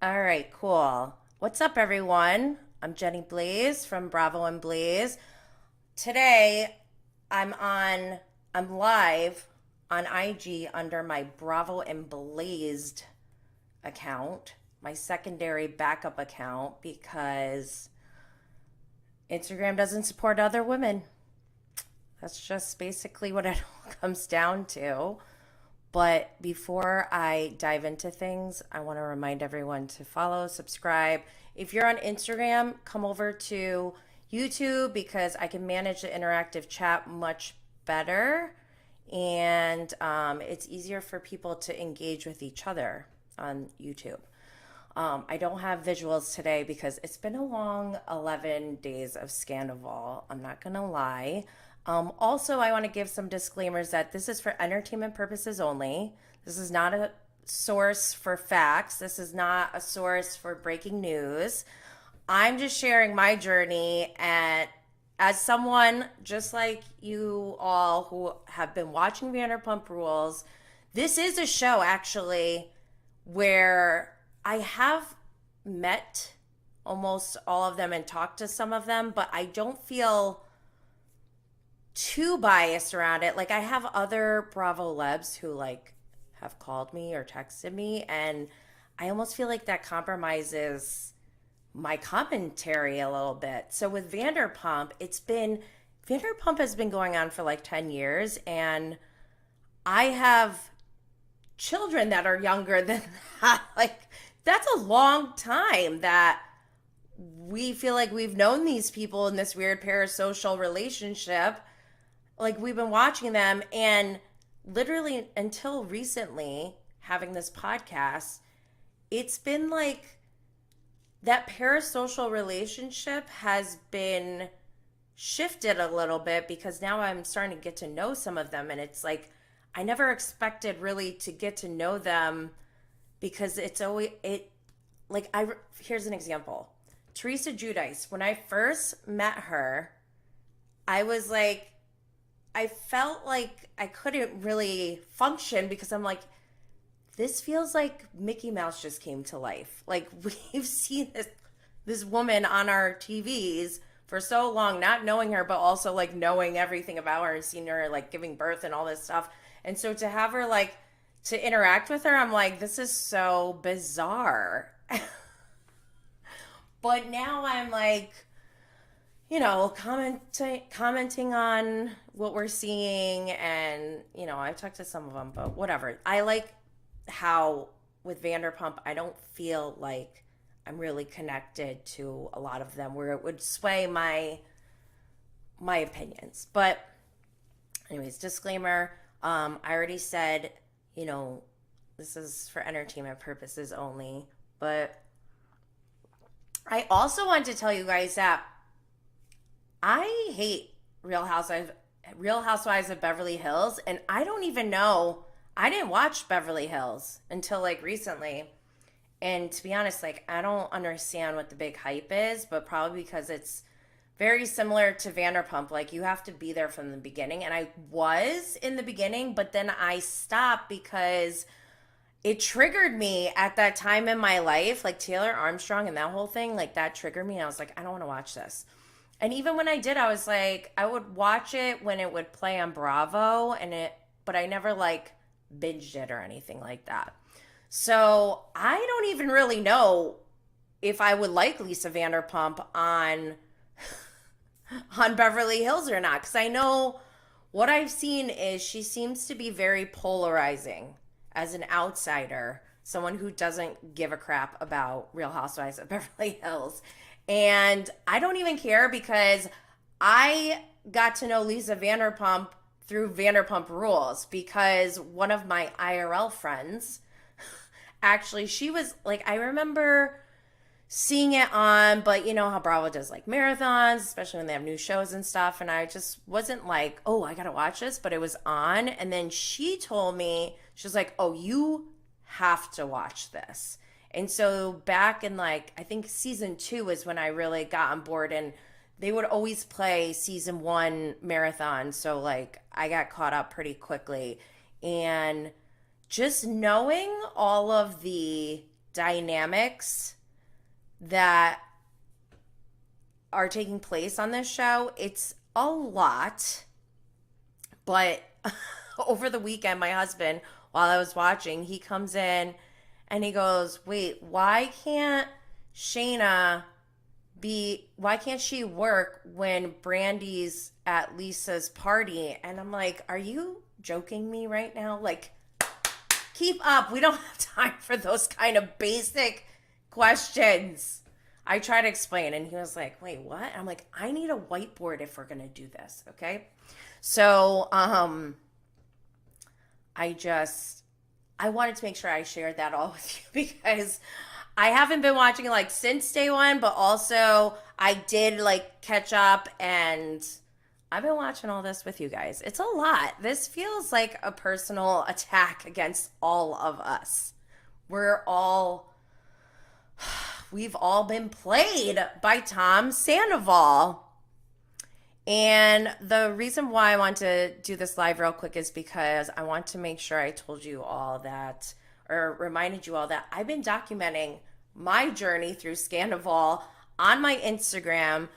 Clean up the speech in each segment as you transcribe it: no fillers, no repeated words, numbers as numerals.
All right, cool. What's up, everyone? I'm Jenny Blaze from Bravo and Blaze. Today, I'm on, I'm live on IG under my Bravo and Blazed account, my secondary backup account, because Instagram doesn't support other women. That's just basically what it all comes down to. But before I dive into things, I want to remind everyone to follow, subscribe. If you're on Instagram, come over to YouTube because I can manage the interactive chat much better. And it's easier for people to engage with each other on YouTube. I don't have visuals today because it's been a long 11 days of Scandoval. I'm not going to lie. Also, I want to give some disclaimers that this is for entertainment purposes only. This is not a source for facts. This is not a source for breaking news. I'm just sharing my journey and as someone just like you all who have been watching Vanderpump Rules, this is a show actually where I have met almost all of them and talked to some of them, but I don't feel too biased around it. Like I have other Bravo Lebs who like have called me or texted me, and I almost feel like that compromises my commentary a little bit. So with Vanderpump has been going on for like 10 years, and I have children that are younger than that. Like that's a long time that we feel like we've known these people in this weird parasocial relationship. Like we've been watching them, and literally until recently having this podcast, it's been like that parasocial relationship has been shifted a little bit because now I'm starting to get to know some of them, and it's like I never expected really to get to know them because it's always it like I here's an example. Teresa Giudice, when I first met her, I was like I felt like I couldn't really function because I'm like, this feels like Mickey Mouse just came to life. Like we've seen this woman on our TVs for so long, not knowing her, but also like knowing everything about her and seeing her like giving birth and all this stuff. And so to have her like to interact with her, I'm like, this is so bizarre. But now I'm like, commenting on what we're seeing, and I've talked to some of them, but whatever. I like how with Vanderpump, I don't feel like I'm really connected to a lot of them, where it would sway my opinions. But anyways, disclaimer. I already said, this is for entertainment purposes only, but I also want to tell you guys that I hate Real Housewives of Beverly Hills, and I don't even know. I didn't watch Beverly Hills until like recently. And to be honest, like I don't understand what the big hype is, but probably because it's very similar to Vanderpump. Like you have to be there from the beginning, and I was in the beginning, but then I stopped because it triggered me at that time in my life, like Taylor Armstrong and that whole thing, like that triggered me. And I was like, I don't want to watch this. And even when I did, I was like, I would watch it when it would play on Bravo, but I never like binged it or anything like that. So I don't even really know if I would like Lisa Vanderpump on on Beverly Hills or not, because I know what I've seen is she seems to be very polarizing as an outsider, someone who doesn't give a crap about Real Housewives of Beverly Hills. And I don't even care because I got to know Lisa Vanderpump through Vanderpump Rules because one of my IRL friends actually, she was like, I remember seeing it on, but you know how Bravo does like marathons, especially when they have new shows and stuff. And I just wasn't like, oh, I gotta watch this, but it was on. And then she told me, she was like, oh, you have to watch this. And so back in like, I think season 2 is when I really got on board, and they would always play season 1 marathon. So like I got caught up pretty quickly. And just knowing all of the dynamics that are taking place on this show. It's a lot, but over the weekend, my husband, while I was watching, he comes in and he goes, wait, why can't she work when Brandy's at Lisa's party? And I'm like, are you joking me right now? Like, keep up. We don't have time for those kind of basic questions. I try to explain, and he was like, wait, what? I'm like, I need a whiteboard if we're going to do this, okay? So, I wanted to make sure I shared that all with you because I haven't been watching like since day one, but also I did like catch up, and I've been watching all this with you guys. It's a lot. This feels like a personal attack against all of us. We've all been played by Tom Sandoval. And the reason why I want to do this live real quick is because I want to make sure I told you all that, or reminded you all that I've been documenting my journey through Scandoval on my Instagram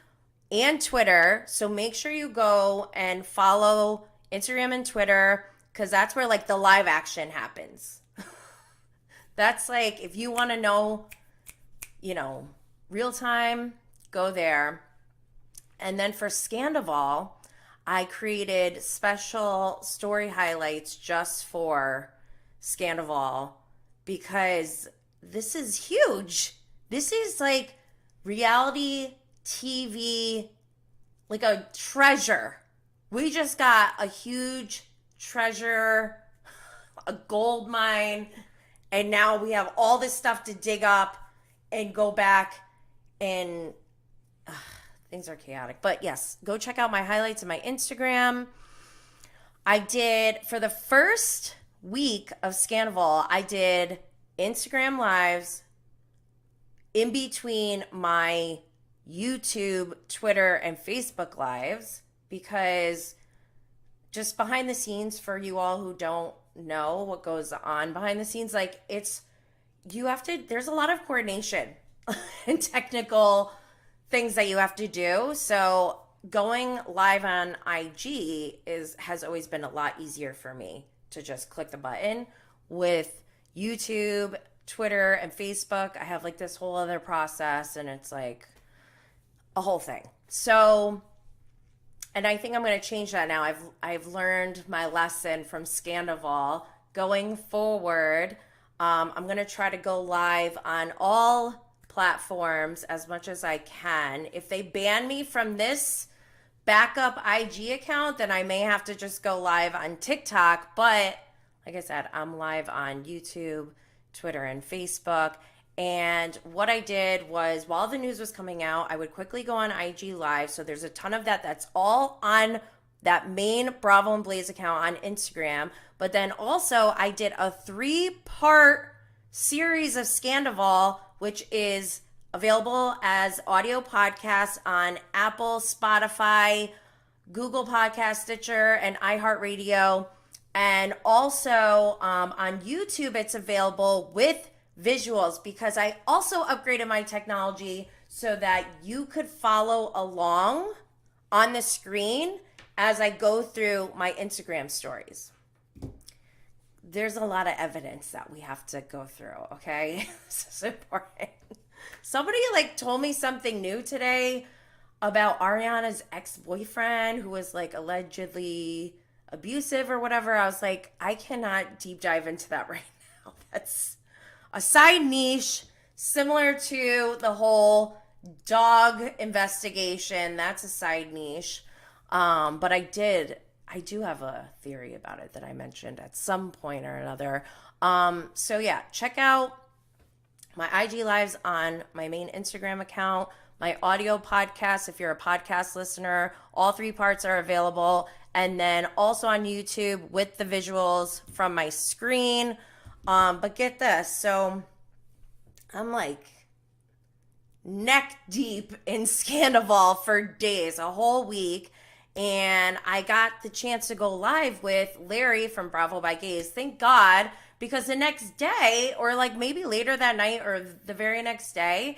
and Twitter. So make sure you go and follow Instagram and Twitter, because that's where like the live action happens. That's like, if you want to know, real time, go there. And then for Scandoval, I created special story highlights just for Scandoval because this is huge. This is like reality TV, like a treasure. We just got a huge treasure, a gold mine, and now we have all this stuff to dig up and go back, and things are chaotic. But yes, go check out my highlights in my Instagram. I did, for the first week of Scandoval, I did Instagram lives in between my YouTube, Twitter, and Facebook lives, because just behind the scenes, for you all who don't know what goes on behind the scenes, like there's a lot of coordination and technical things that you have to do. So going live on IG has always been a lot easier for me to just click the button. With YouTube, Twitter, and Facebook, I have like this whole other process, and it's like a whole thing. So, and I think I'm going to change that now. I've learned my lesson from Scandoval. Going forward, I'm going to try to go live on all platforms as much as I can. If they ban me from this backup IG account, then I may have to just go live on TikTok. But like I said, I'm live on YouTube, Twitter, and Facebook. And what I did was, while the news was coming out, I would quickly go on IG Live. So there's a ton of that's all on that main Bravo and Blaze account on Instagram. But then also I did a 3-part series of Scandoval, which is available as audio podcasts on Apple, Spotify, Google Podcast, Stitcher, and iHeartRadio. And also on YouTube, it's available with visuals, because I also upgraded my technology so that you could follow along on the screen as I go through my Instagram stories. There's a lot of evidence that we have to go through, okay? This is important. Somebody told me something new today about Ariana's ex-boyfriend who was allegedly abusive or whatever. I was like, I cannot deep dive into that right now. That's a side niche similar to the whole dog investigation. That's a side niche. But I do have a theory about it that I mentioned at some point or another. So yeah, check out my IG lives on my main Instagram account, my audio podcast. If you're a podcast listener, all 3 parts are available. And then also on YouTube with the visuals from my screen. But get this. So I'm neck deep in Scandoval for days, a whole week. And I got the chance to go live with Larry from Bravo by Gaze. Thank God, because the next day, or like maybe later that night or the very next day,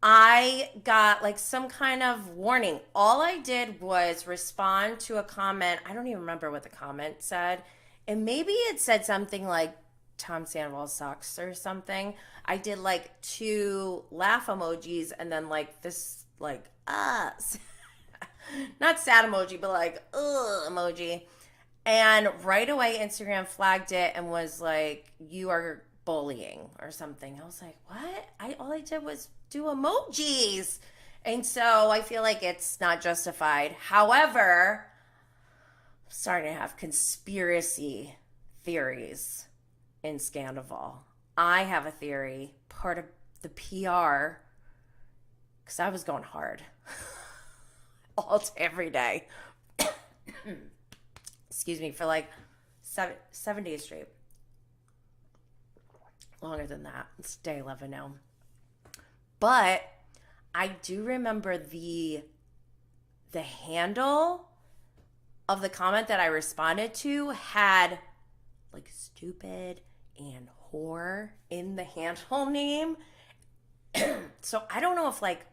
I got like some kind of warning. All I did was respond to a comment. I don't even remember what the comment said. And maybe it said something like Tom Sandoval sucks or something. I did like 2 laugh emojis and then like this like not sad emoji, but like emoji. And right away Instagram flagged it and was like, you are bullying or something. I was like, what? All I did was do emojis. And so I feel like it's not justified. However, I'm starting to have conspiracy theories in Scandoval. I have a theory, part of the PR, because I was going hard all day, every day. Excuse me, for like 7 days straight. Longer than that. It's day 11 now. But I do remember the handle of the comment that I responded to had like stupid and whore in the handle name. So I don't know if like,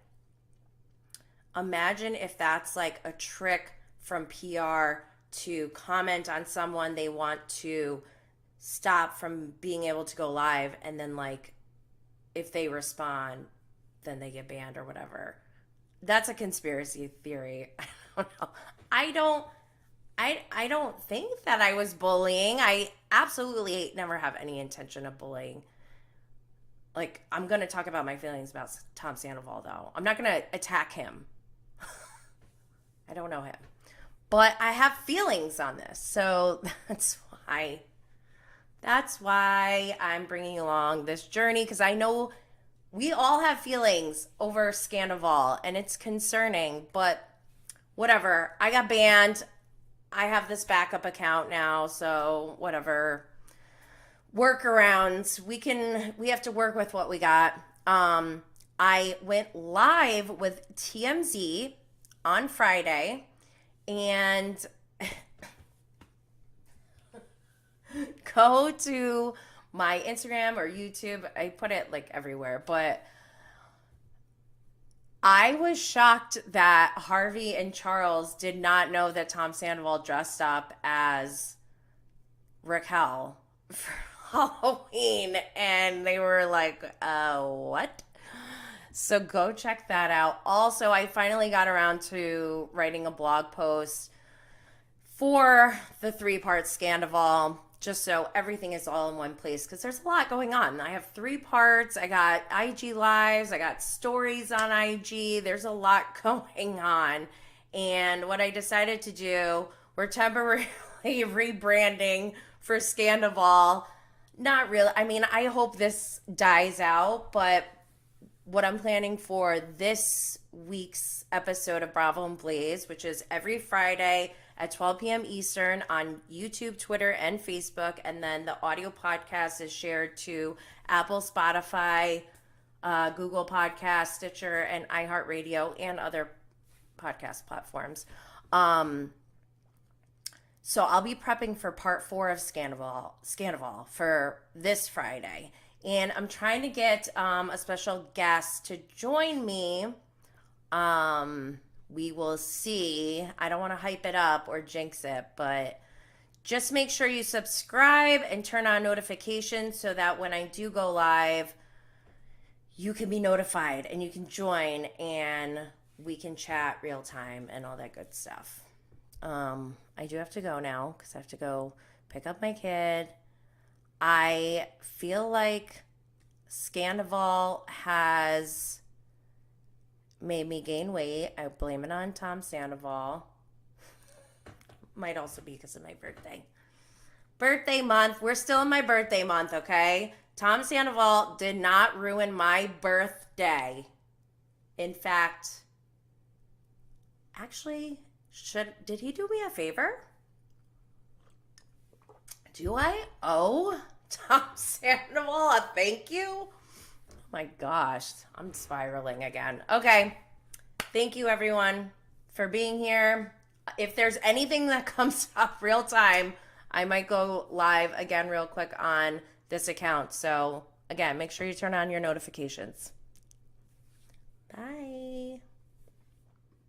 imagine if that's like a trick from PR to comment on someone they want to stop from being able to go live, and then like if they respond then they get banned or whatever. That's a conspiracy theory. I don't know. I don't think that I was bullying. I absolutely never have any intention of bullying. Like, I'm going to talk about my feelings about Tom Sandoval, though. I'm not going to attack him. I don't know him. But I have feelings on this. So that's why I'm bringing along this journey, because I know we all have feelings over Scandoval, and it's concerning, but whatever. I got banned. I have this backup account now, so whatever. Workarounds. We have to work with what we got. I went live with TMZ on Friday, and go to my Instagram or YouTube. I put it like everywhere, but I was shocked that Harvey and Charles did not know that Tom Sandoval dressed up as Raquel for Halloween, and they were like, what? So go check that out. Also, I finally got around to writing a blog post for the 3-part Scandoval, just so everything is all in one place, because there's a lot going on. I have 3 parts. I got IG lives. I got stories on IG. There's a lot going on. And what I decided to do, we're temporarily rebranding for Scandoval. Not really. I mean, I hope this dies out, but what I'm planning for this week's episode of Bravo and Blaze, which is every Friday at 12 p.m. Eastern on YouTube, Twitter, and Facebook. And then the audio podcast is shared to Apple, Spotify, Google Podcasts, Stitcher, and iHeartRadio, and other podcast platforms. So I'll be prepping for part 4 of Scandoval for this Friday. And I'm trying to get a special guest to join me. We will see. I don't want to hype it up or jinx it, but just make sure you subscribe and turn on notifications so that when I do go live, you can be notified and you can join and we can chat real time and all that good stuff. I do have to go now because I have to go pick up my kid. I feel like Scandoval has made me gain weight. I blame it on Tom Sandoval. Might also be because of my birthday. Birthday month. We're still in my birthday month, okay? Tom Sandoval did not ruin my birthday. In fact, actually, did he do me a favor? Do I owe Tom Sandoval a thank you? Oh my gosh, I'm spiraling again. Okay, thank you everyone for being here. If there's anything that comes up real time, I might go live again real quick on this account. So again, make sure you turn on your notifications.